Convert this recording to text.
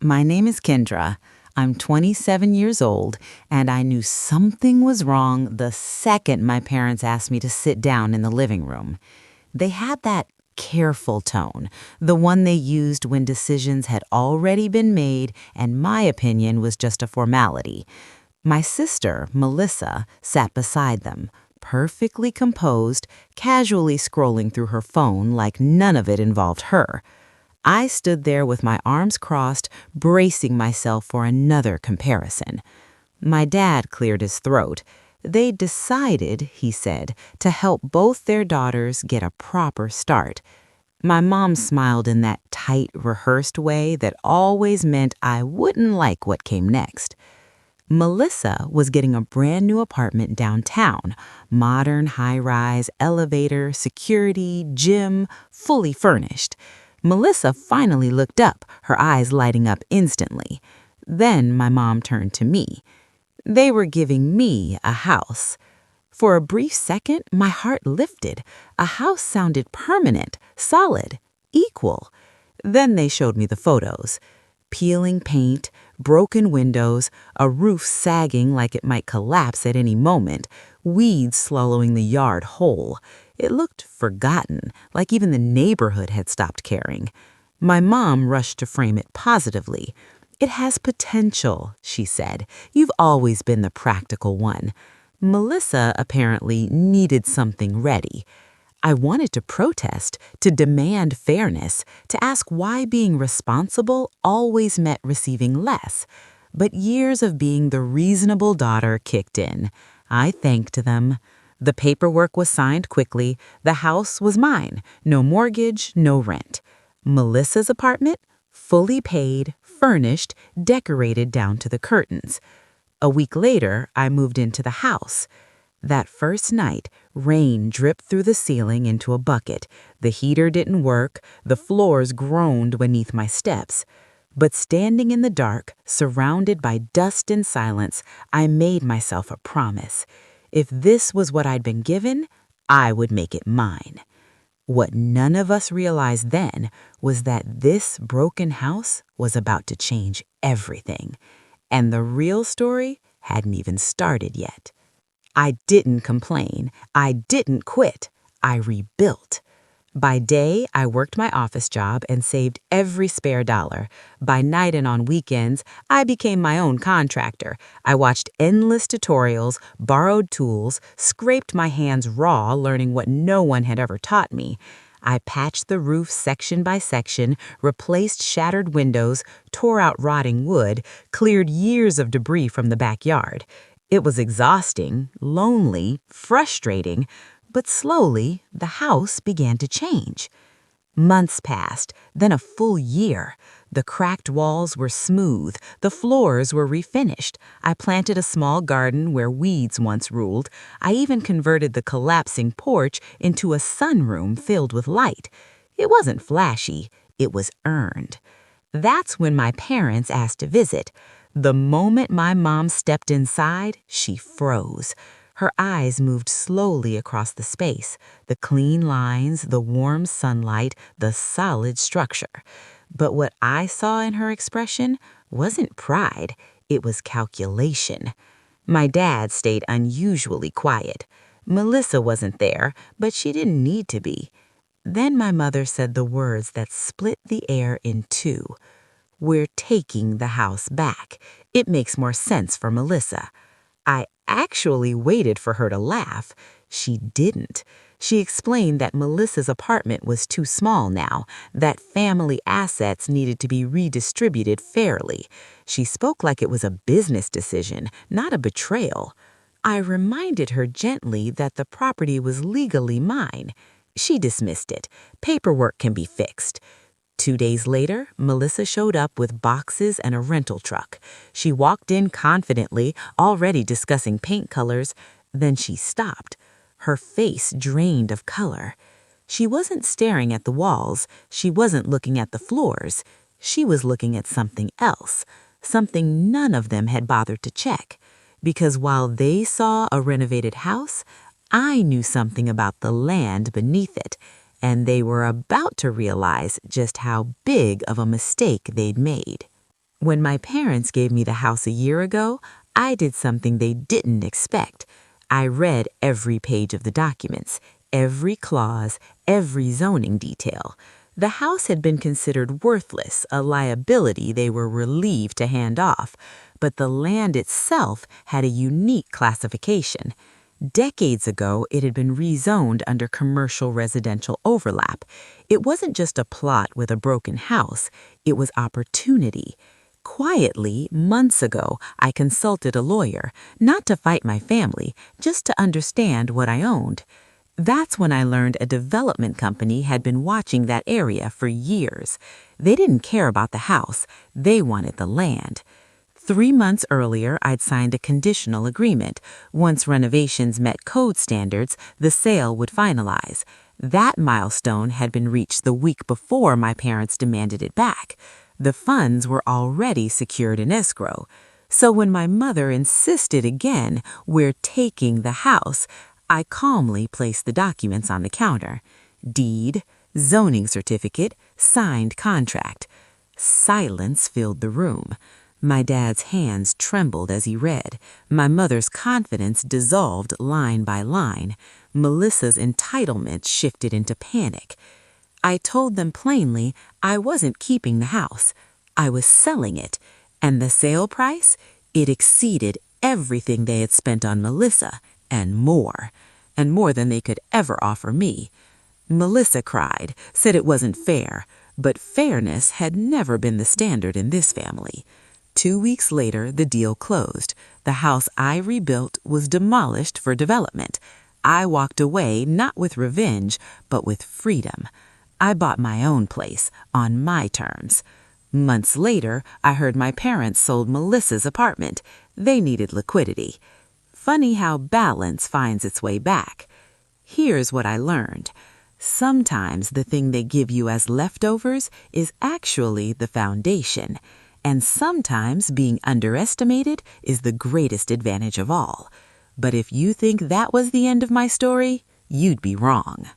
My name is Kendra. I'm 27 years old, and I knew something was wrong the second my parents asked me to sit down in the living room. They had that careful tone, the one they used when decisions had already been made and my opinion was just a formality. My sister, Melissa, sat beside them, perfectly composed, casually scrolling through her phone like none of it involved her. I stood there with my arms crossed, bracing myself for another comparison. My dad cleared his throat. They decided, he said, to help both their daughters get a proper start. My mom smiled in that tight, rehearsed way that always meant I wouldn't like what came next. Melissa was getting a brand new apartment downtown, modern high-rise, elevator, security, gym, fully furnished. Melissa finally looked up, her eyes lighting up instantly. Then my mom turned to me. They were giving me a house. For a brief second, my heart lifted. A house sounded permanent, solid, equal. Then they showed me the photos. Peeling paint, broken windows, a roof sagging like it might collapse at any moment, weeds swallowing the yard whole. It looked forgotten, like even the neighborhood had stopped caring. My mom rushed to frame it positively. "It has potential," she said. "You've always been the practical one." Melissa apparently needed something ready. I wanted to protest, to demand fairness, to ask why being responsible always meant receiving less. But years of being the reasonable daughter kicked in. I thanked them. The paperwork was signed quickly. The house was mine. No mortgage, no rent. Melissa's apartment? Fully paid, furnished, decorated down to the curtains. A week later, I moved into the house. That first night, rain dripped through the ceiling into a bucket. The heater didn't work. The floors groaned beneath my steps. But standing in the dark, surrounded by dust and silence, I made myself a promise. If this was what I'd been given, I would make it mine. What none of us realized then was that this broken house was about to change everything. And the real story hadn't even started yet. I didn't complain. I didn't quit. I rebuilt. By day, I worked my office job and saved every spare dollar. By night and on weekends, I became my own contractor. I watched endless tutorials, borrowed tools, scraped my hands raw learning what no one had ever taught me. I patched the roof section by section, replaced shattered windows, tore out rotting wood, cleared years of debris from the backyard. It was exhausting, lonely, frustrating, but slowly the house began to change. Months passed, then a full year. The cracked walls were smooth, the floors were refinished. I planted a small garden where weeds once ruled. I even converted the collapsing porch into a sunroom filled with light. It wasn't flashy, it was earned. That's when my parents asked to visit. The moment my mom stepped inside, she froze. Her eyes moved slowly across the space, the clean lines, the warm sunlight, the solid structure. But what I saw in her expression wasn't pride, it was calculation. My dad stayed unusually quiet. Melissa wasn't there, but she didn't need to be. Then my mother said the words that split the air in two. "We're taking the house back. It makes more sense for Melissa." I actually waited for her to laugh. She didn't. She explained that Melissa's apartment was too small now, that family assets needed to be redistributed fairly. She spoke like it was a business decision, not a betrayal. I reminded her gently that the property was legally mine. She dismissed it. Paperwork can be fixed. 2 days later, Melissa showed up with boxes and a rental truck. She walked in confidently, already discussing paint colors. Then she stopped. Her face drained of color. She wasn't staring at the walls. She wasn't looking at the floors. She was looking at something else, something none of them had bothered to check. Because while they saw a renovated house, I knew something about the land beneath it. And they were about to realize just how big of a mistake they'd made. When my parents gave me the house a year ago, I did something they didn't expect. I read every page of the documents, every clause, every zoning detail. The house had been considered worthless, a liability they were relieved to hand off, but the land itself had a unique classification. Decades ago, it had been rezoned under commercial residential overlap. It wasn't just a plot with a broken house, it was opportunity. Quietly, months ago, I consulted a lawyer, not to fight my family, just to understand what I owned. That's when I learned a development company had been watching that area for years. They didn't care about the house, they wanted the land. 3 months earlier, I'd signed a conditional agreement. Once renovations met code standards, the sale would finalize. That milestone had been reached the week before my parents demanded it back. The funds were already secured in escrow. So when my mother insisted again, "We're taking the house," I calmly placed the documents on the counter. Deed, zoning certificate, signed contract. Silence filled the room. My dad's hands trembled as he read. My mother's confidence dissolved line by line. Melissa's entitlement shifted into panic. I told them plainly I wasn't keeping the house. I was selling it. And the sale price? It exceeded everything they had spent on Melissa, and more than they could ever offer me. Melissa cried, said it wasn't fair, but fairness had never been the standard in this family. 2 weeks later, the deal closed. The house I rebuilt was demolished for development. I walked away not with revenge, but with freedom. I bought my own place, on my terms. Months later, I heard my parents sold Melissa's apartment. They needed liquidity. Funny how balance finds its way back. Here's what I learned. Sometimes the thing they give you as leftovers is actually the foundation. And sometimes being underestimated is the greatest advantage of all. But if you think that was the end of my story, you'd be wrong.